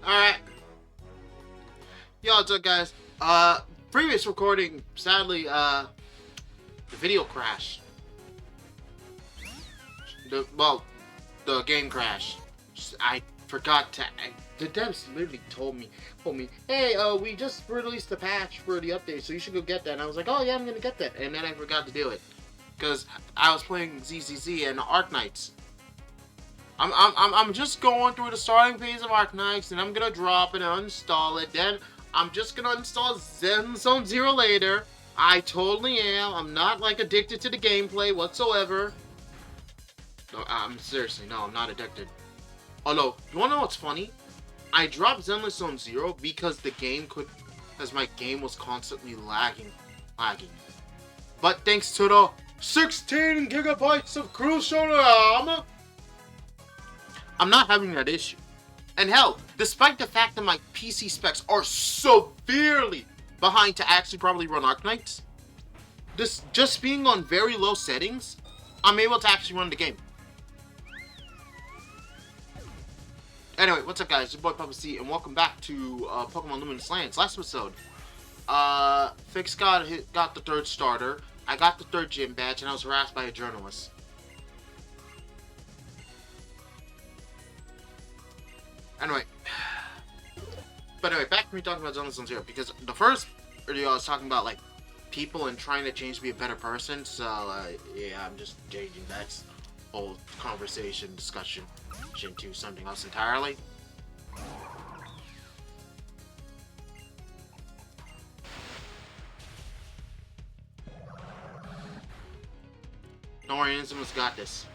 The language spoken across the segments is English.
Alright. Yo, what's up, guys? Previous recording, sadly, the video crashed. The game crashed. I forgot to... The devs literally told me, hey, we just released the patch for the update, so you should go get that. And I was like, oh yeah, I'm gonna get that. And then I forgot to do it. Because I was playing ZZZ and Arknights. I'm just going through the starting phase of Arknights, and I'm gonna drop it and uninstall it. Then I'm just gonna install Zen Zone Zero later. I totally am. I'm not like addicted to the gameplay whatsoever. No, I'm seriously, no, I'm not addicted. Although, you wanna know what's funny? I dropped Zenless Zone Zero because the game as my game was constantly lagging. But thanks to the 16 gigabytes of crucial RAM, I'm not having that issue. And hell, despite the fact that my PC specs are severely behind to actually probably run Arknights, this just being on very low settings, I'm able to actually run the game. Anyway, what's up, guys? Your boy Papa C, and welcome back to Pokemon Luminous Lands. Last episode, Fix got the third starter, I got the third gym badge, and I was harassed by a journalist. Anyway, back to me talking about Zenless Zone Zero, because the first video I was talking about, like, people and trying to change to be a better person, so, yeah, I'm just changing that whole conversation, discussion into something else entirely. Don't worry, Inzima's got this.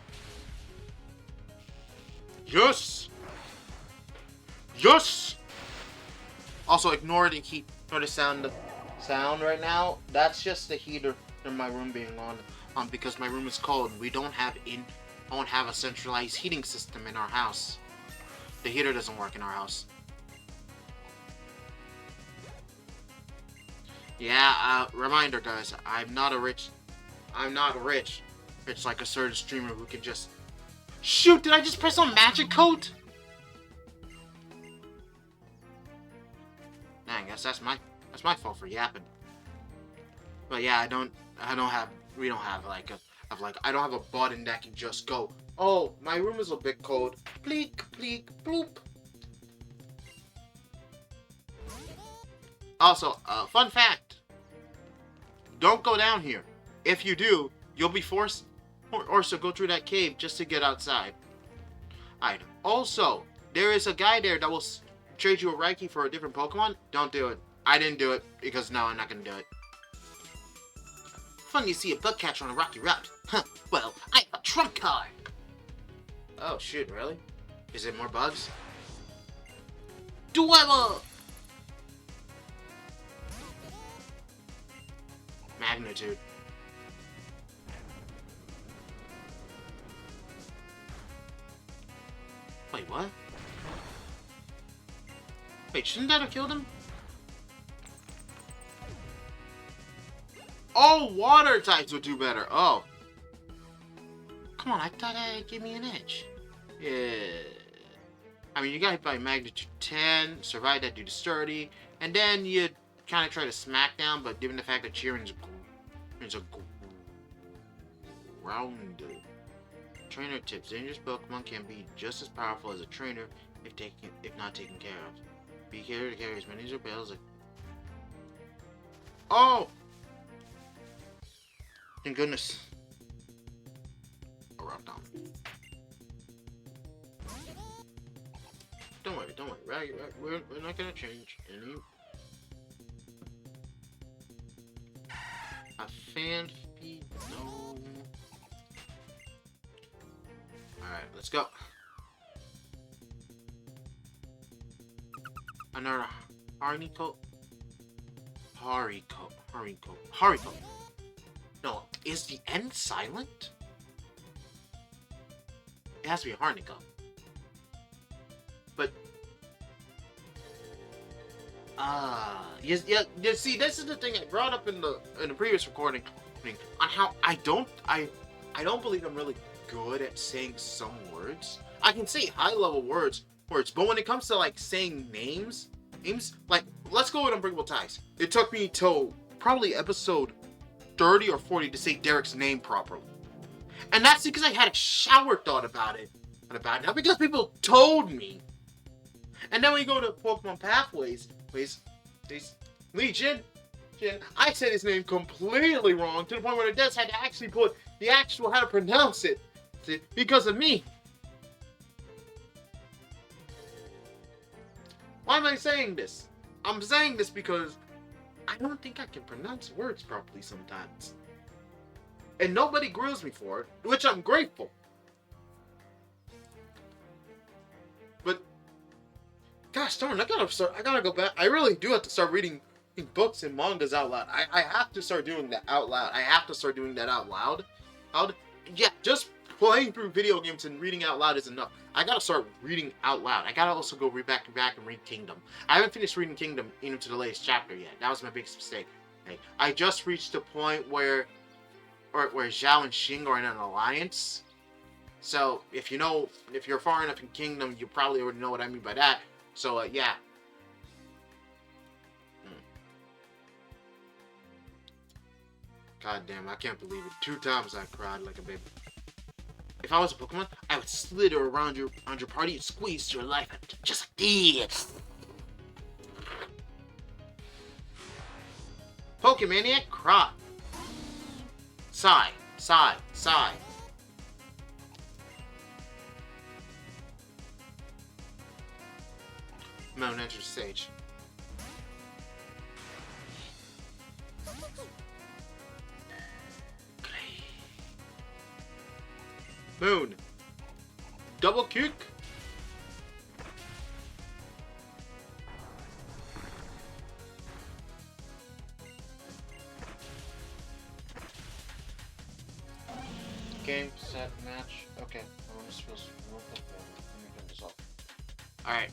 Yes! Yes! Also, ignore it and keep the sound right now. That's just the heater in my room being on because my room is cold. I don't have a centralized heating system in our house. The heater doesn't work in our house. Yeah, reminder, guys, I'm not rich. It's like a certain streamer who can just... Shoot, did I just press on magic code? I guess that's my fault for yapping. But yeah, I don't have a button that can just go, oh, my room is a bit cold. Bleak, bleak, bloop. Also, fun fact. Don't go down here. If you do, you'll be forced or so go through that cave just to get outside. Alright. Also, there is a guy there that will trade you a Reiki for a different Pokemon. Don't do it. I didn't do it because no, I'm not gonna do it. Fun you see a bug catcher on a rocky route. Huh, well, I have a trump card. Oh shit, really? Is it more bugs? Duel! Magnitude. Wait, what? Wait, shouldn't that have killed him? Oh, water types would do better. Oh. Come on, I thought that'd give me an edge. Yeah. I mean, you got hit by magnitude 10, survived that due to sturdy, and then you kind of try to smack down, but given the fact that Cheerin's a ground. Trainer tips. Dangerous Pokemon can be just as powerful as a trainer if not taken care of. Be careful to carry as many as your bells. Oh! Thank goodness. I'll rock down. Don't worry. Right, we're not gonna change any. A fan feed? No. Alright, let's go. Another Hariko. No, is the N silent? It has to be a Hariko. But yes, yeah. See, this is the thing I brought up in the previous recording on how I don't believe I'm really good at saying some words. I can say high level words, words. But when it comes to like saying names, like let's go with Unbreakable Ties. It took me till probably episode 30 or 40 to say Derek's name properly. And that's because I had a shower thought about it. Not because people told me. And then we go to Pokemon Pathways. Legion. I said his name completely wrong to the point where the devs had to actually put the actual how to pronounce it because of me. Why am I saying this? I'm saying this because I don't think I can pronounce words properly sometimes. And nobody grills me for it, which I'm grateful. But gosh darn, I gotta go back. I really do have to start reading books and mangas out loud. I have to start doing that out loud. Yeah, just playing through video games and reading out loud is enough. I gotta start reading out loud. I gotta also go back and read Kingdom. I haven't finished reading Kingdom into the latest chapter yet. That was my biggest mistake. I just reached the point where Zhao and Xing are in an alliance. So if you're far enough in Kingdom, you probably already know what I mean by that. So yeah. God damn, I can't believe it. 2 times I cried like a baby. If I was a Pokemon, I would slither around your party and squeeze your life just like this. Pokemaniac, cry. Sigh. Moon enters stage. Moon. Double kick. Game, set, match. Okay. I'm supposed to look up this off. Alright.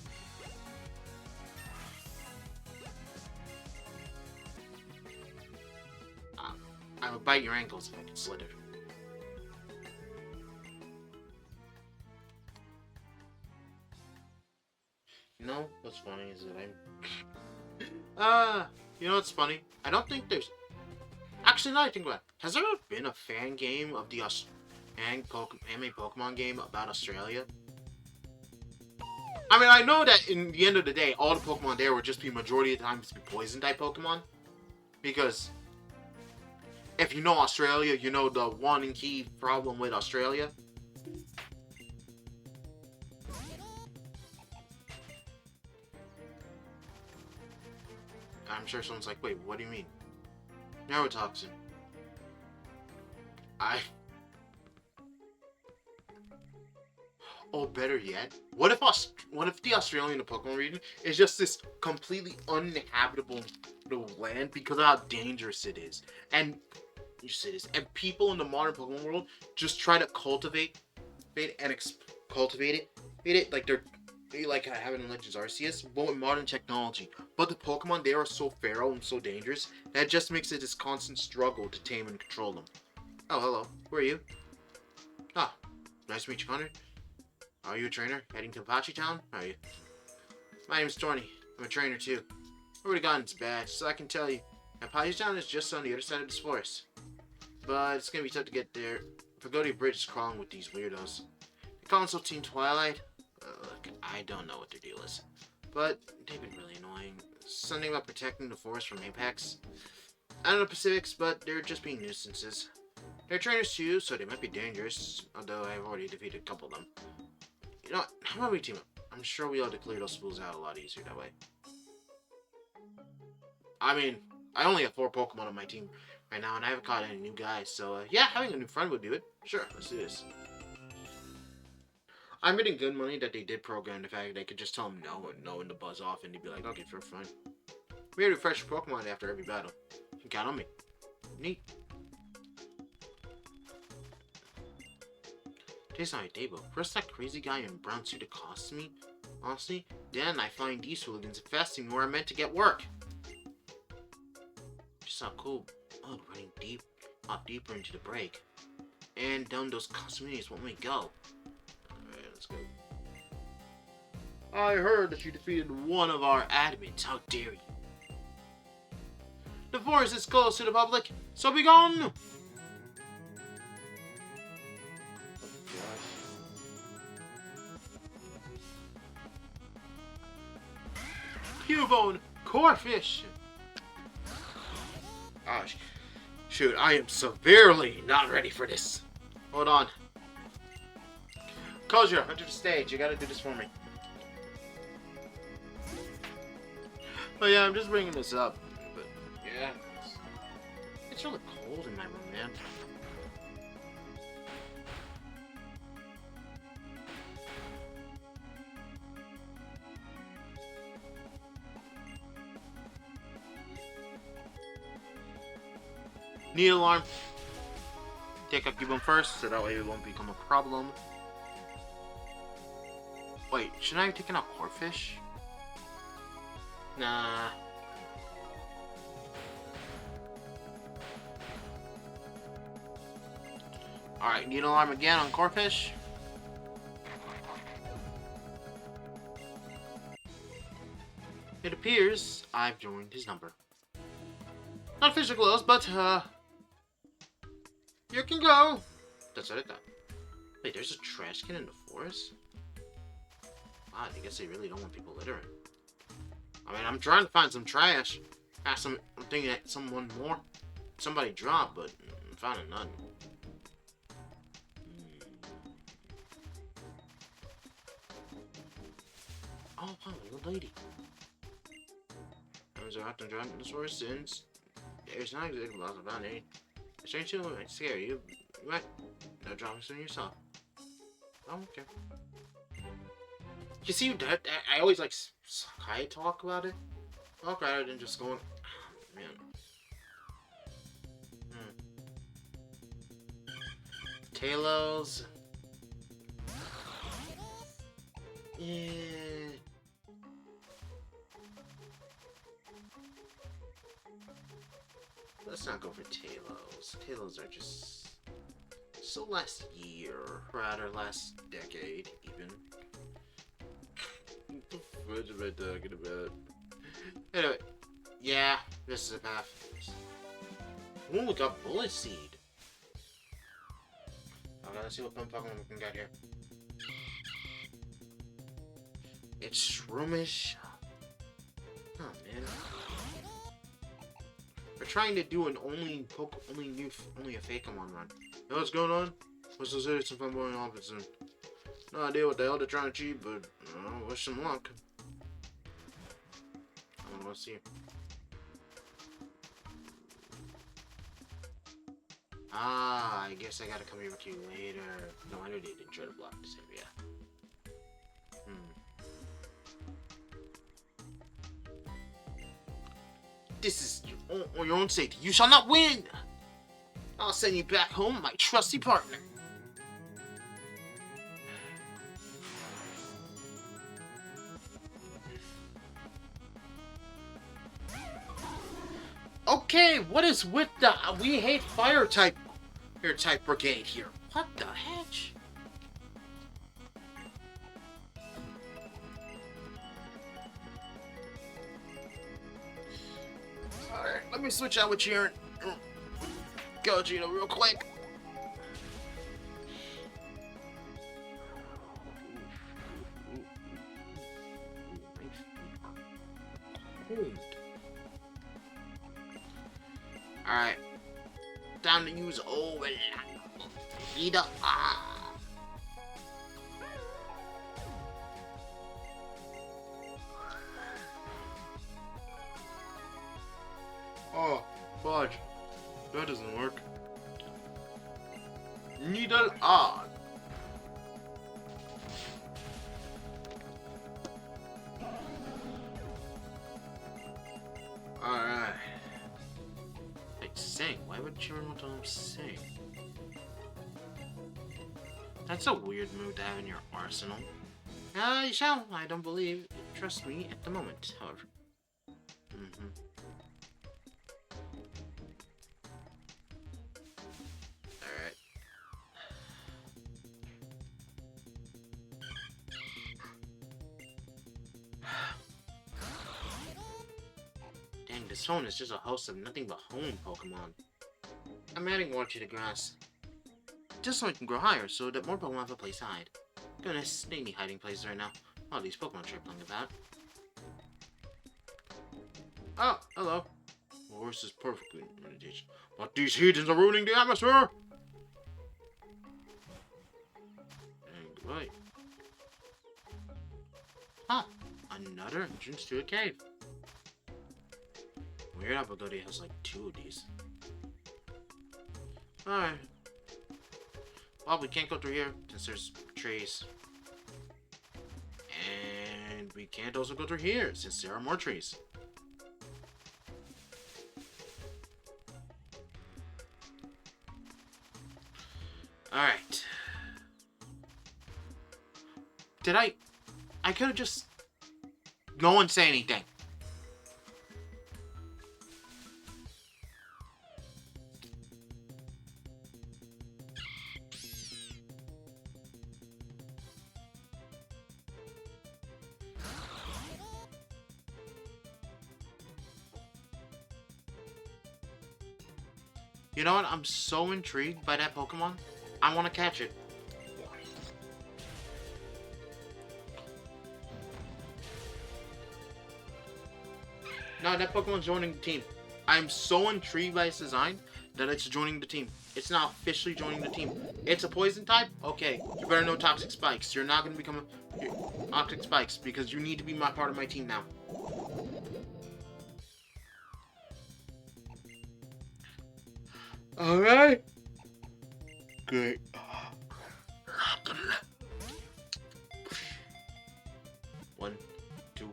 I would bite your ankles if I could slit it. You know what's funny is that you know what's funny? I don't think there's... Actually, now I think about it. Has there ever been a fan game of the anime Pokemon game about Australia? I mean, I know that in the end of the day, all the Pokemon there would just be majority of the time be poison-type Pokemon. Because if you know Australia, you know the one and key problem with Australia. I'm sure someone's like, wait, what do you mean? Neurotoxin. Oh, better yet, what if the Australian Pokemon region is just this completely uninhabitable land because of how dangerous it is, and people in the modern Pokemon world just try to cultivate it like they like having in Legends Arceus, but with modern technology. But the Pokemon there are so feral and so dangerous that it just makes it this constant struggle to tame and control them. Oh, hello. Who are you? Ah, nice to meet you, Conrad. Are you a trainer heading to Apache Town? Are you? My name's Storny. I'm a trainer too. I already gotten its badge, so I can tell you. Apache Town is just on the other side of this forest. But it's gonna be tough to get there. Pagodia Bridge is crawling with these weirdos. They call themselves Team Twilight. Look, I don't know what their deal is. But they've been really annoying. Something about protecting the forest from Apex. I don't know Pacifics, but they're just being nuisances. They're trainers too, so they might be dangerous, although I've already defeated a couple of them. You know what? How about we team up? I'm sure we'll be able to clear those fools out a lot easier that way. I mean, I only have 4 Pokemon on my team right now, and I haven't caught any new guys, so yeah, having a new friend would do it. Sure, let's do this. I'm getting good money that they did program the fact that they could just tell them no and to buzz off, and they'd be like, okay, sure, fine. We had to refresh your Pokemon after every battle. You can count on me. Neat. Today's not a day, but first that crazy guy in brown suit accosts me. Honestly, then I find these hooligans infesting where I'm meant to get work. Just how cool. Oh, running deeper into the break. And down those communities won't let me go. Alright, let's go. I heard that you defeated one of our admins. How dare you? The forest is closed to the public, so be gone! Cubone, corefish! Gosh, shoot, I am severely not ready for this. Hold on. Kozia, enter the stage. You gotta do this for me. Oh yeah, I'm just bringing this up. But yeah, it's really cold in my room, man. Need alarm. Take up Cubone first, so that way it won't become a problem. Wait, shouldn't I have taken out Corefish? Nah. Alright, need alarm again on Corefish. It appears I've joined his number. Not official close, but you can go. That's what I thought. Wait, there's a trash can in the forest? Wow, I guess they really don't want people littering. I mean, I'm trying to find some trash. I'm thinking that somebody dropped, but I'm finding none. Oh, wow, little lady. I was out to drive in the forest since there's not exactly lots of any. It's strange to might scare you. You might no dramas on yourself. Oh, okay. You see, I always like Sakai talk about it. Talk rather than just going, oh, man. Talos. Yeah. Let's not go for Talos. Talos are just so last year, rather last decade, even. What am I talking about? Anyway, yeah, this is a path. Ooh, we got Bullet Seed. Okay, let's see what fun Pokemon we can get here. It's Shroomish. Oh man. We're trying to do an only a Fakemon run. You know what's going on? What's the serious and fun going on soon? No idea what the hell they're trying to achieve, but wish them luck. I want to see. Ah, I guess I gotta come here with you later. No wonder they didn't try to block this area. This is your own safety. You shall not win! I'll send you back home, my trusty partner. Okay, what is with the we hate fire type brigade here? What the heck? Alright, let me switch out with Jiren. Go, Gino, real quick. Alright. Time to use Overlap. Heat up. Oh, fudge. That doesn't work. Needle on. Alright. Hey, sing. Why would you want to sing? That's a weird mood to have in your arsenal. You shall. I don't believe. Trust me at the moment, however. Alright. This phone is just a host of nothing but home Pokemon. I'm adding water to the grass. Just so it can grow higher, so that more Pokemon have a place to hide. Goodness, they need hiding places right now. All these Pokemon tripling about. Oh, hello. The horse is perfectly in meditation. But these heathens are ruining the atmosphere! And goodbye. Huh. Another entrance to a cave. Weird how Pagodia has like 2 of these. Alright. Well, we can't go through here since there's trees. And we can't also go through here since there are more trees. Alright. Did I could have just... No one say anything. You know what? I'm so intrigued by that Pokemon. I want to catch it. No, that Pokemon's joining the team. I'm so intrigued by its design that it's joining the team. It's now officially joining the team. It's a poison type? Okay. You better know Toxic Spikes. You're not going to become a Toxic Spikes because you need to be part of my team now. Alright. Great. One, two.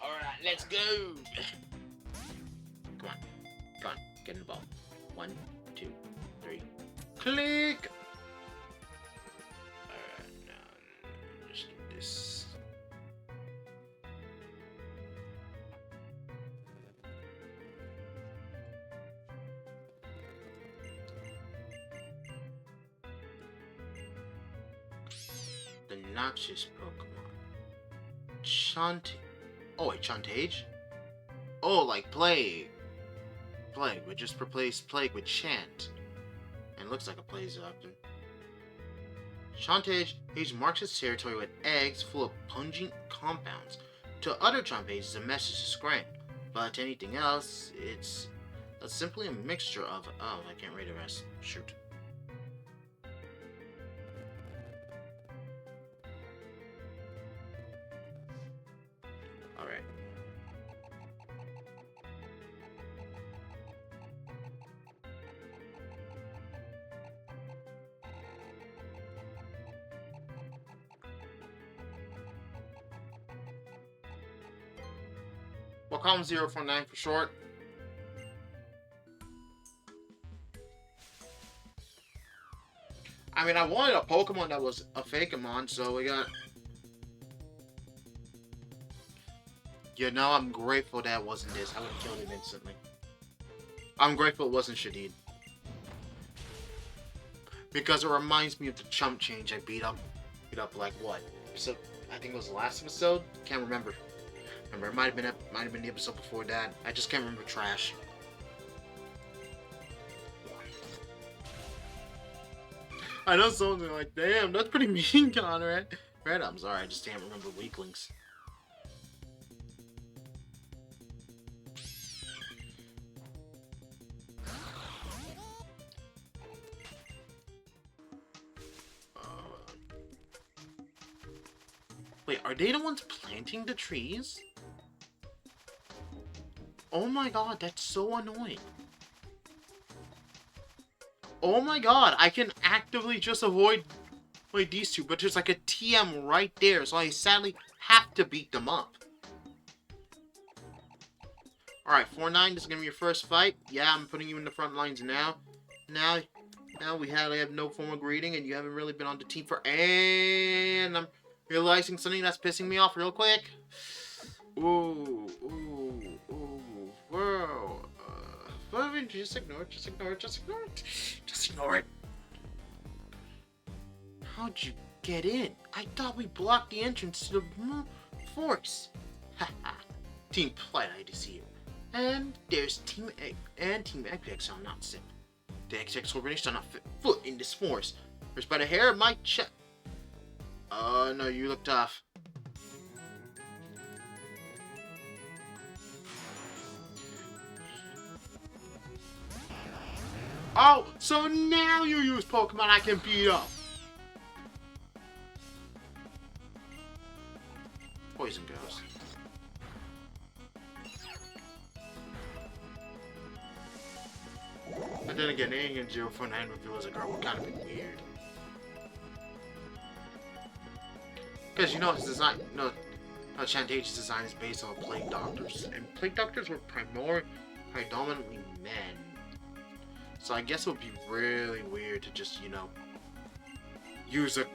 Alright, let's go. Come on. Come on. Get in the ball. 1, 2, 3. Click! Alright, now just do this. The noxious Pokemon. Chanting. Oh, wait, Chantage? Oh, like Plague. Plague, we just replaced Plague with Chant. And looks like a plays often. Chantage marks its territory with eggs full of pungent compounds. To other Chantages, the message is grand. But to anything else, it's simply a mixture of... Oh, I can't read the rest. Shoot. Alright. We'll call him 049 for short. I mean, I wanted a Pokemon that was a Fakemon, so we got... You know, I'm grateful that wasn't this. I would have killed it instantly. I'm grateful it wasn't Shadid. Because it reminds me of the chump change I beat up like what? Episode, I think it was the last episode? Can't remember. It might have been the episode before that. I just can't remember trash. I know someone's like, damn, that's pretty mean, Conrad. Red, I'm sorry, I just can't remember weaklings. Wait, are they the ones planting the trees? Oh my god, that's so annoying. Oh my god, I can actively just avoid these two, but there's like a TM right there, so I sadly have to beat them up. Alright, 4-9, this is gonna be your first fight. Yeah, I'm putting you in the front lines now. Now we have no formal greeting, and you haven't really been on the team for... And realizing something that's pissing me off real quick. Ooh. Whoa. Just ignore it. Just ignore it. How'd you get in? I thought we blocked the entrance to the force. Haha. Team Plight, I see you. And there's Team Egg and Team Eggx on not sim. The XX Organization shall not fit foot in this force. First by the hair of my chest. Oh no, you look tough. Oh, so now you use Pokemon I can beat up. Poison Ghost. But then again, aiming in 049 reveal as a girl would kind of be weird. Because you know his design, Chantage's design is based on Plague Doctors, and Plague Doctors were predominantly men. So I guess it would be really weird to just, use a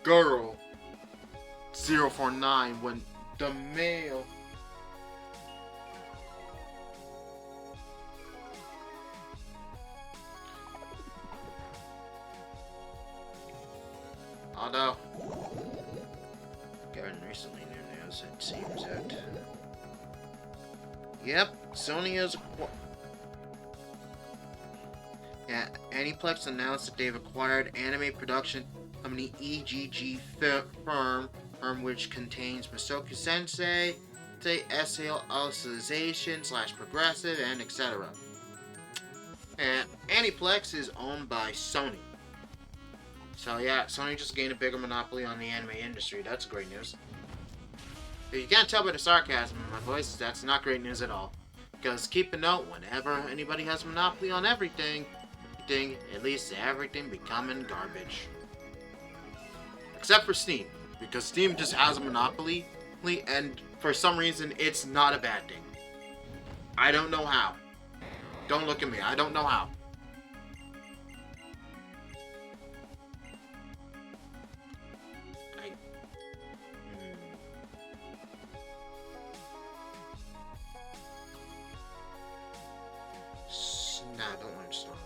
girl 049 when the male. Although, given recently new news, it seems that. Yep, Sony has. Yeah, Aniplex announced that they've acquired anime production company EGG firm which contains Masoku Sensei, SL Alicization / Progressive, and etc. And Aniplex is owned by Sony. So yeah, Sony just gained a bigger monopoly on the anime industry. That's great news. If you can't tell by the sarcasm in my voice, that's not great news at all. Because keep a note, whenever anybody has a monopoly on everything, at least everything becoming garbage. Except for Steam, because Steam just has a monopoly, and for some reason, it's not a bad thing. I don't know how. Don't look at me, I don't know how. Nah, don't want to stop.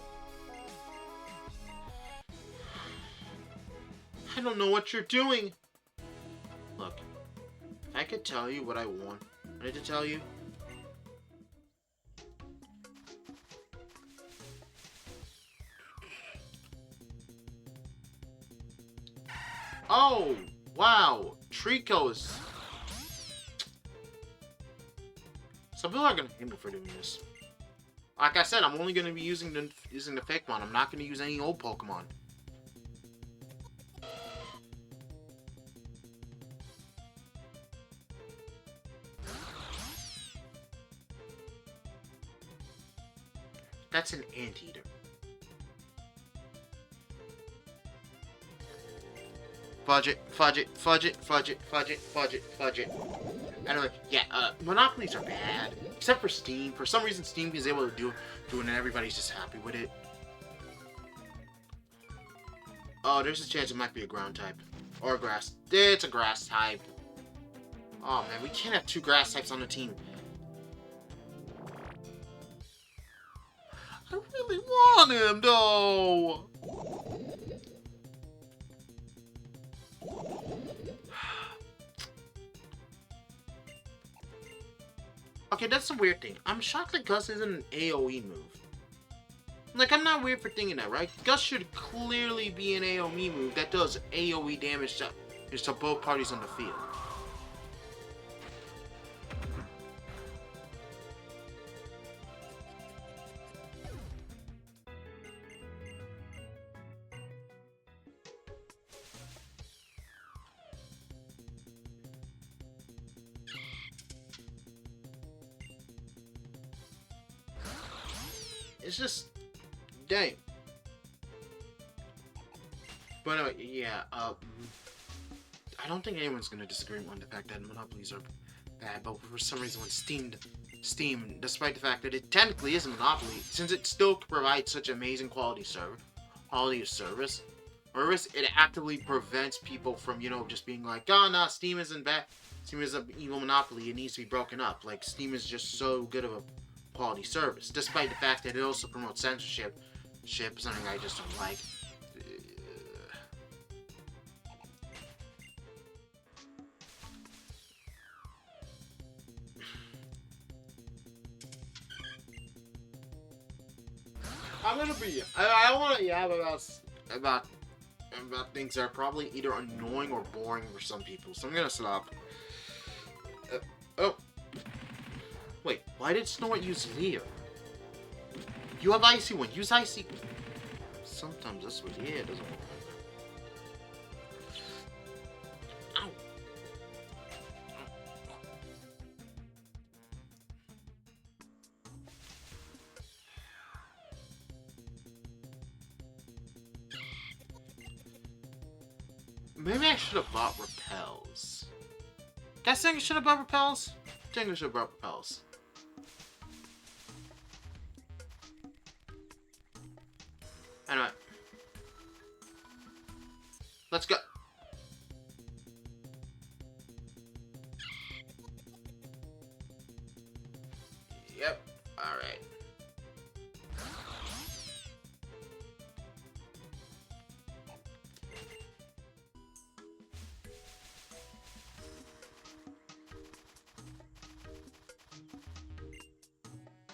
I don't know what you're doing. Look, if I could tell you what I wanted to tell you. Oh, wow, Trico's. Some people are gonna hate me for doing this. Like I said, I'm only gonna be using the fake one. I'm not gonna use any old Pokemon. That's an anteater. Fudge it. Anyway, yeah, monopolies are bad. Except for Steam. For some reason, Steam is able to do it and everybody's just happy with it. Oh, there's a chance it might be a ground type. Or a grass. It's a grass type. Oh man, we can't have two grass types on the team. I really want him, though. Okay, that's a weird thing. I'm shocked that Gus isn't an AoE move. Like, I'm not weird for thinking that, right? Gus should clearly be an AoE move that does AoE damage to both parties on the field. It's just, dang. But anyway, yeah, I don't think anyone's gonna disagree on the fact that monopolies are bad, but for some reason when Steam, despite the fact that it technically is a monopoly, since it still provides such amazing quality of service, Or it actively prevents people from, just being like, oh, no, Steam isn't bad. Steam is an evil monopoly. It needs to be broken up. Like, Steam is just so good of a quality service, despite the fact that it also promotes censorship. Something I just don't like. I'm gonna be. I want to yab about things that are probably either annoying or boring for some people. So I'm gonna stop. Oh, wait. Why did Snort use Leer? You have Icy One. Use Icy. Sometimes that's what. Yeah, it doesn't work. Ow. Maybe I should have bought repels. Guys think I should have bought repels? I think I should have bought repels. Anyway. Let's go. Yep. Alright.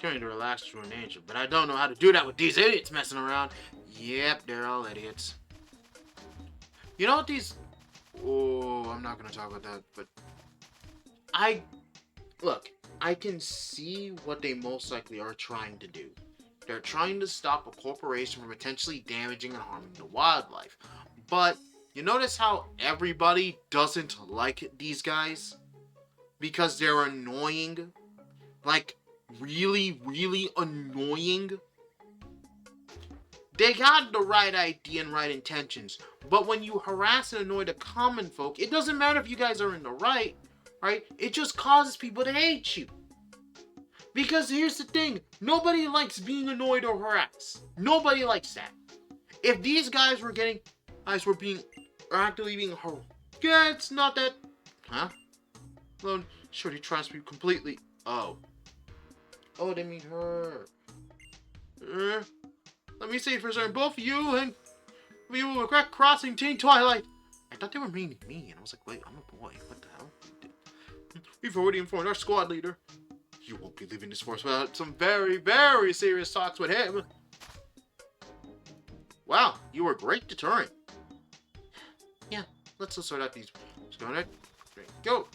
Trying to relax through an angel, but I don't know how to do that with these idiots messing around. Yep, they're all idiots. You know what these... Oh, I'm not going to talk about that, but... Look, I can see what they most likely are trying to do. They're trying to stop a corporation from potentially damaging and harming the wildlife. But, you notice how everybody doesn't like these guys? Because they're annoying? Like... really, really annoying. They got the right idea and right intentions, but when you harass and annoy the common folk, it doesn't matter if you guys are in the right? It just causes people to hate you. Because here's the thing, nobody likes being annoyed or harassed. Nobody likes that. If these guys were actively being harassed, yeah, it's not that, huh? Well, sure, he trusts me completely. Oh, they mean her. Let me say it for certain, both you and we will regret crossing Teen Twilight. I thought they were meaning me, and I was like, wait, I'm a boy. What the hell? We've already informed our squad leader. You won't be leaving this force without some very, very serious talks with him. Wow, you were a great deterrent. Yeah, let's sort out these. Let's go ahead. Go.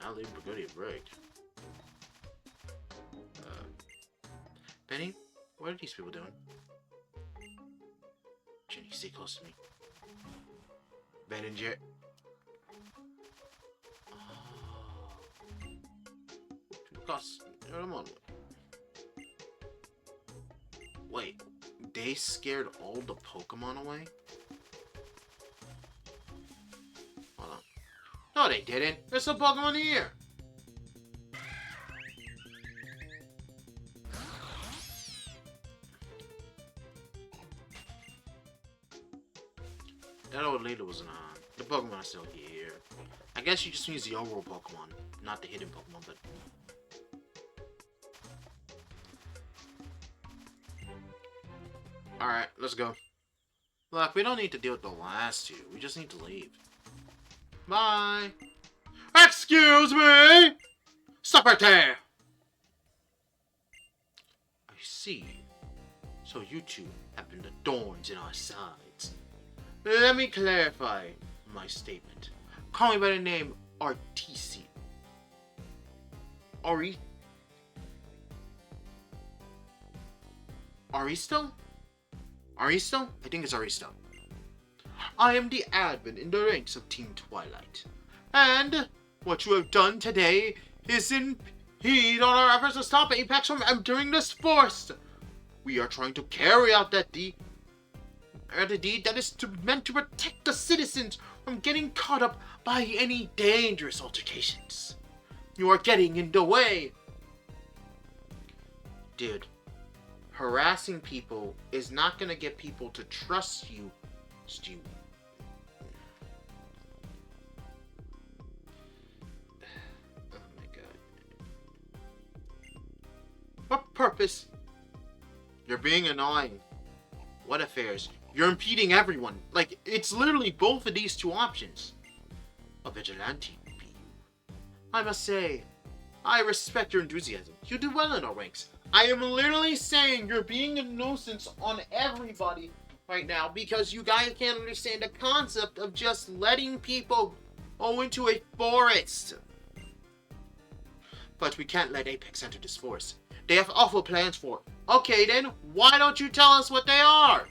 I'll leave Pagodia a break. Benny, what are these people doing? Jenny, stay close to me. Ben and Jerry. Oh. Come on. Wait, they scared all the Pokemon away? Hold on. No, they didn't. There's some Pokemon here. That old lady wasn't on. The Pokemon are still here. I guess you just use the overall Pokemon, not the hidden Pokemon, but... Alright, let's go. Look, we don't need to deal with the last two. We just need to leave. Bye! Excuse me! Stop right there! I see. So you two have been the thorns in our sides. Let me clarify my statement. Call me by the name Artisi. Aristo? Aristo? I think it's Aristo. I am the admin in the ranks of Team Twilight. And what you have done today is impede on our efforts to stop Apex from entering this forest. We are trying to carry out that deed that is meant to protect the citizens from getting caught up by any dangerous altercations. You are getting in the way. Dude, harassing people is not gonna get people to trust you, Stu. Oh my god. What purpose? You're being annoying. What affairs? You're impeding everyone. Like, it's literally both of these two options. A vigilante would be you. I must say, I respect your enthusiasm. You do well in our ranks. I am literally saying you're being a nuisance on everybody right now because you guys can't understand the concept of just letting people go into a forest. But we can't let Apex enter this forest. They have awful plans for it. Okay then, why don't you tell us what they are?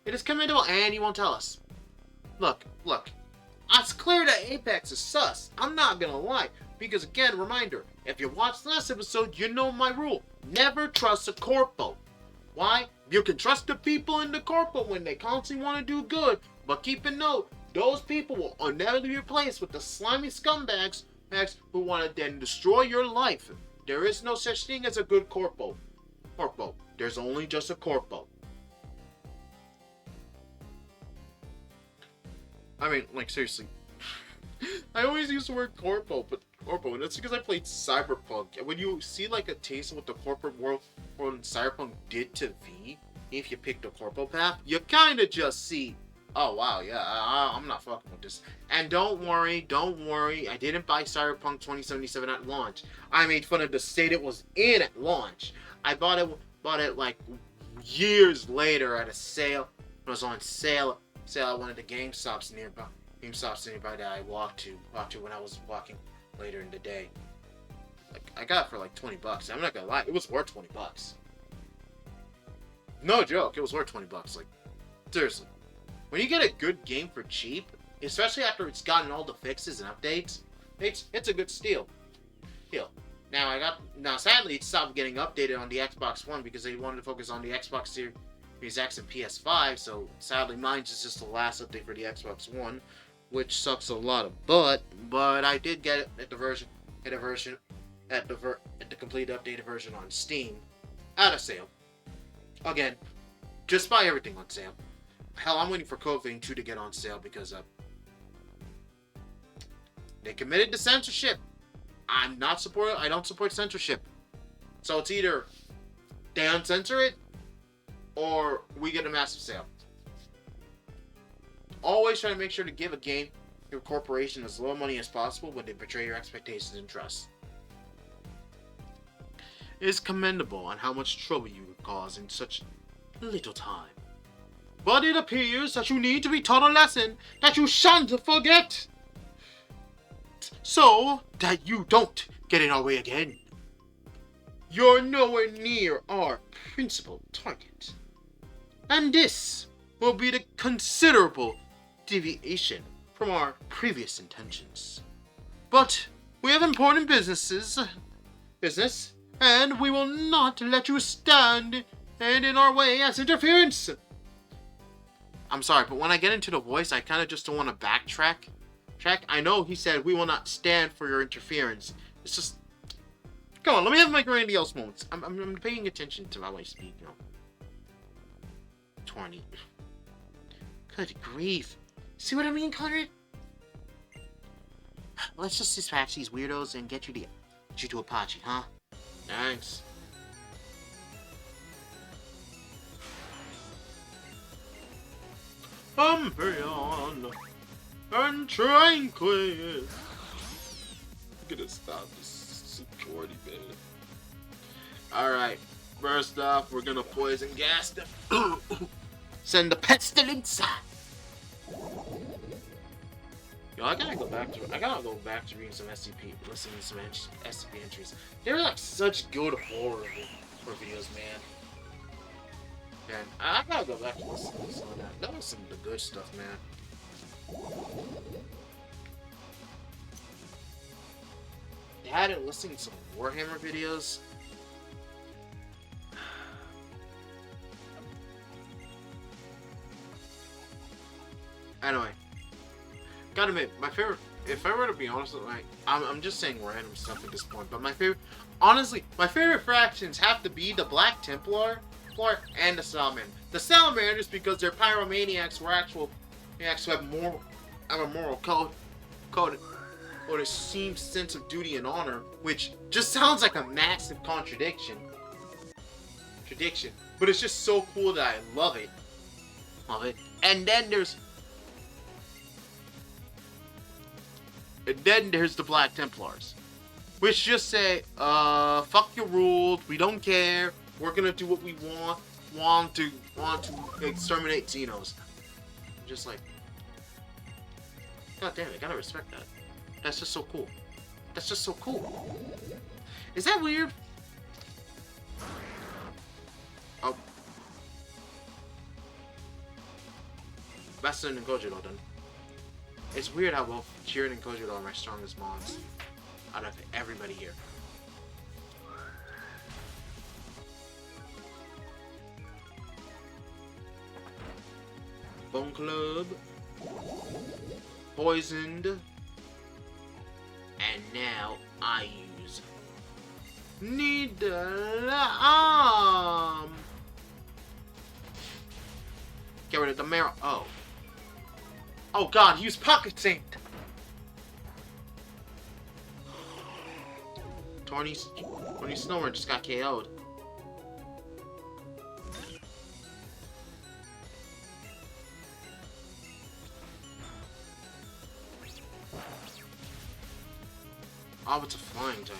It is commendable and you won't tell us. Look. It's clear that Apex is sus. I'm not gonna lie. Because again, reminder, if you watched last episode, you know my rule. Never trust a corpo. Why? You can trust the people in the corpo when they constantly want to do good. But keep in note, those people will inevitably be replaced with the slimy scumbags who want to then destroy your life. There is no such thing as a good corpo. There's only just a corpo. I mean, like, seriously. I always use the word corpo, and that's because I played Cyberpunk. And when you see, like, a taste of what the corporate world in Cyberpunk did to V, if you pick the corpo path, you kind of just see, oh, wow, yeah, I'm not fucking with this. And don't worry, I didn't buy Cyberpunk 2077 at launch. I made fun of the state it was in at launch. I bought it like, years later at a sale. It was on sale at one of the GameStops nearby that I walked to when I was walking later in the day. Like, I got it for like $20. I'm not gonna lie, it was worth $20. No joke, it was worth $20. Like, seriously. When you get a good game for cheap, especially after it's gotten all the fixes and updates, it's a good steal. Now sadly it stopped getting updated on the Xbox One because they wanted to focus on the Xbox Series X and PS5, so sadly mine's is just the last update for the Xbox One, which sucks a lot of butt, but I did get it at the complete updated version on Steam at a sale. Again, just buy everything on sale. Hell, I'm waiting for Code Vein 2 to get on sale because they committed to censorship. I don't support censorship. So it's either they uncensor it or we get a massive sale. Always try to make sure to give your corporation as little money as possible when they betray your expectations and trust. It is commendable on how much trouble you would cause in such little time. But it appears that you need to be taught a lesson that you shan't forget, so that you don't get in our way again. You're nowhere near our principal target. And this will be the considerable deviation from our previous intentions. But we have important business, and we will not let you stand in our way as interference. I'm sorry, but when I get into the voice, I kind of just don't want to backtrack. I know he said we will not stand for your interference. It's just, come on, let me have my grandiose moments. I'm paying attention to how I speak, you know. 20. Good grief. See what I mean, Conrad? Let's just dispatch these weirdos and get you to Apache, huh? Thanks. Umbreon and tranquil. I'm gonna stop this security bit. Alright, first off, we're gonna poison gas them. Send the pestilence. Yo, I gotta go back to reading some SCP, listening to some SCP entries. They're like such good horror videos, man. Man, I gotta go back to listening to some of that. That was some of the good stuff, man. They had it listening to some Warhammer videos. Anyway, gotta admit, my favorite, if I were to be honest, like, I'm just saying random stuff at this point, but my favorite, Honestly, my favorite factions have to be the Black Templar and the Salamander. The Salamanders because they're pyromaniacs who are actual maniacs who have a moral code or a seemed sense of duty and honor, which just sounds like a massive contradiction. But it's just so cool that I love it. And then there's the Black Templars, which just say, fuck your rules, we don't care, we're gonna do what we want to exterminate Xenos. I'm just like, god damn it, I gotta respect that. That's just so cool. Is that weird? Oh. Bastion and Kojiro done. It's weird how both Jiren and Kojiro are my strongest mons out of everybody here. Bone Club. Poisoned. And now I use Needle Arm. Get rid of the marrow. Oh god, use Pocket Saint. Tony Snowman just got KO'd. Oh, it's a flying type.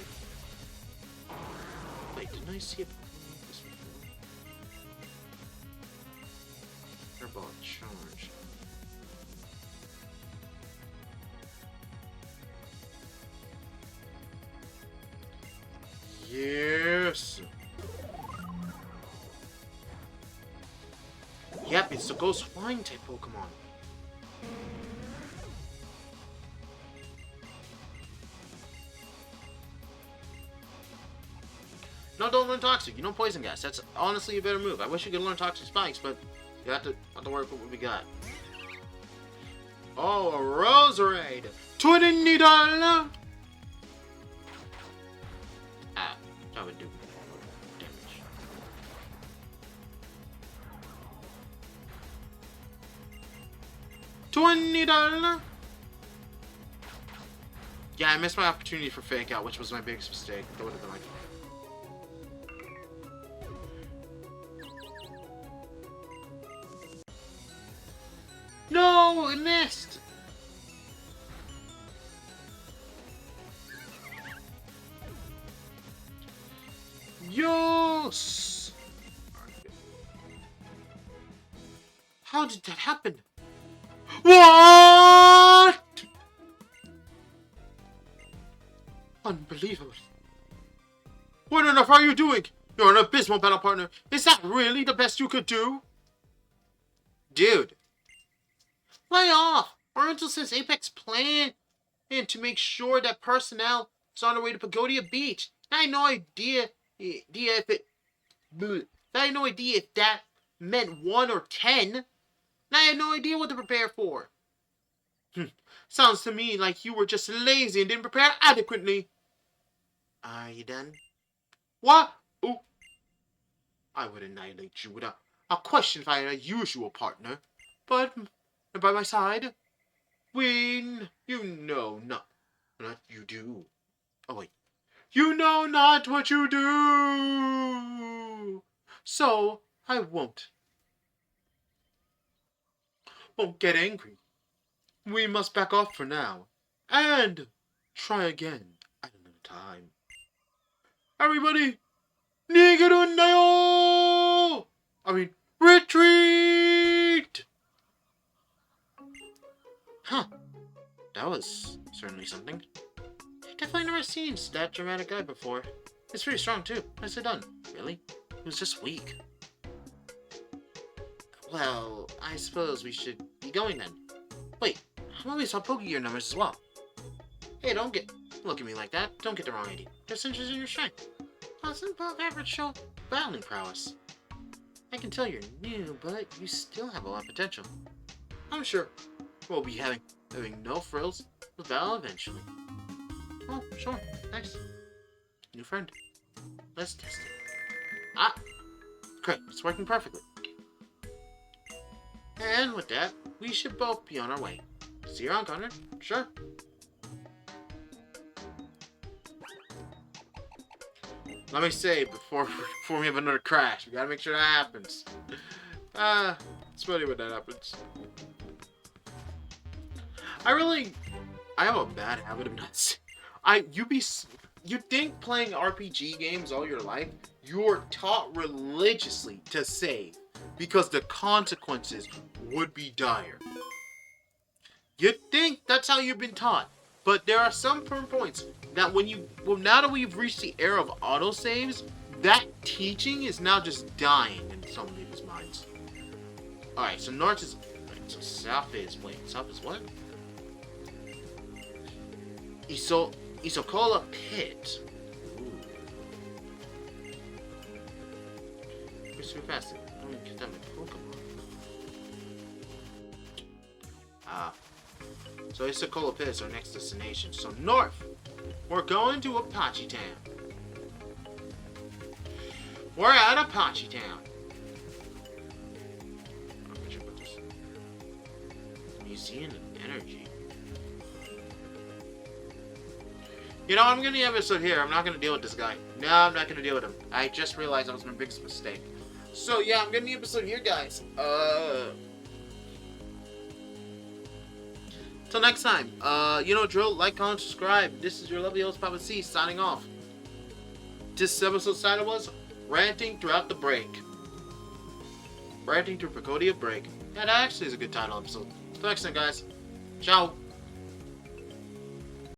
Wait, didn't I see it? Airball charge. Yes! Yep, it's the Ghost Flying type Pokemon. No, don't learn Toxic. You know Poison Gas. That's honestly a better move. I wish you could learn Toxic Spikes, but you have to work with what we got. Oh, a Roserade! 20 needle! Ah, that would do damage. $20! Yeah, I missed my opportunity for Fake Out, which was my biggest mistake. That would have been like... No, it missed! Yes! How did that happen? What? Unbelievable. What on earth are you doing? You're an abysmal battle partner. Is that really the best you could do? Dude. Lay off! Oriental says Apex plan and to make sure that personnel is on their way to Pagodia Beach. I had no idea if that meant 1 or 10. I had no idea what to prepare for. Sounds to me like you were just lazy and didn't prepare adequately. Are you done? What? Ooh. I would annihilate you without a question if I had a usual partner. But by my side, when you know not you do. Oh wait. You know not what you do. So I won't get angry. We must back off for now. And try again at another time. Everybody, Nigerundayo! Retreat! Huh. That was certainly something. Definitely never seen that dramatic guy before. It's pretty strong too. Nicely done. Really? It was just weak. Well, I suppose we should be going then. Wait, I always saw Pokegear numbers as well. Hey, don't look at me like that. Don't get the wrong idea. Just interested in your strength. Doesn't above average show battling prowess. I can tell you're new, but you still have a lot of potential. I'm sure we'll be having no frills with Vallon eventually. Oh, sure. Thanks. New friend. Let's test it. Ah, great. It's working perfectly. And with that, we should both be on our way. See you around, Conrad. Sure. Let me say, before we have another crash, we gotta make sure that happens. It's funny when that happens. I have a bad habit of not. You think playing RPG games all your life, you're taught religiously to save because the consequences would be dire. You'd think that's how you've been taught, but there are some points that now that we've reached the era of autosaves, that teaching is now just dying in some people's minds. Alright, so north is... So south is... Wait, south is what? Isocola Pit. Ooh. We're super fast. Let me get that my Pokemon. So Isocola Pit is our next destination. So north, we're going to Apache Town. We're at Apache Town. Museum of Energy. You know, I'm gonna end the episode here. I'm not gonna deal with this guy. No, I'm not gonna deal with him. I just realized that was my biggest mistake. So yeah, I'm gonna end the episode here, guys. Till next time. You know drill, like, comment, subscribe. This is your lovely host, Papa C, signing off. This episode's title was Ranting Throughout the Break. Ranting through Pagodia Break. Yeah, that actually is a good title episode. Till next time, guys. Ciao.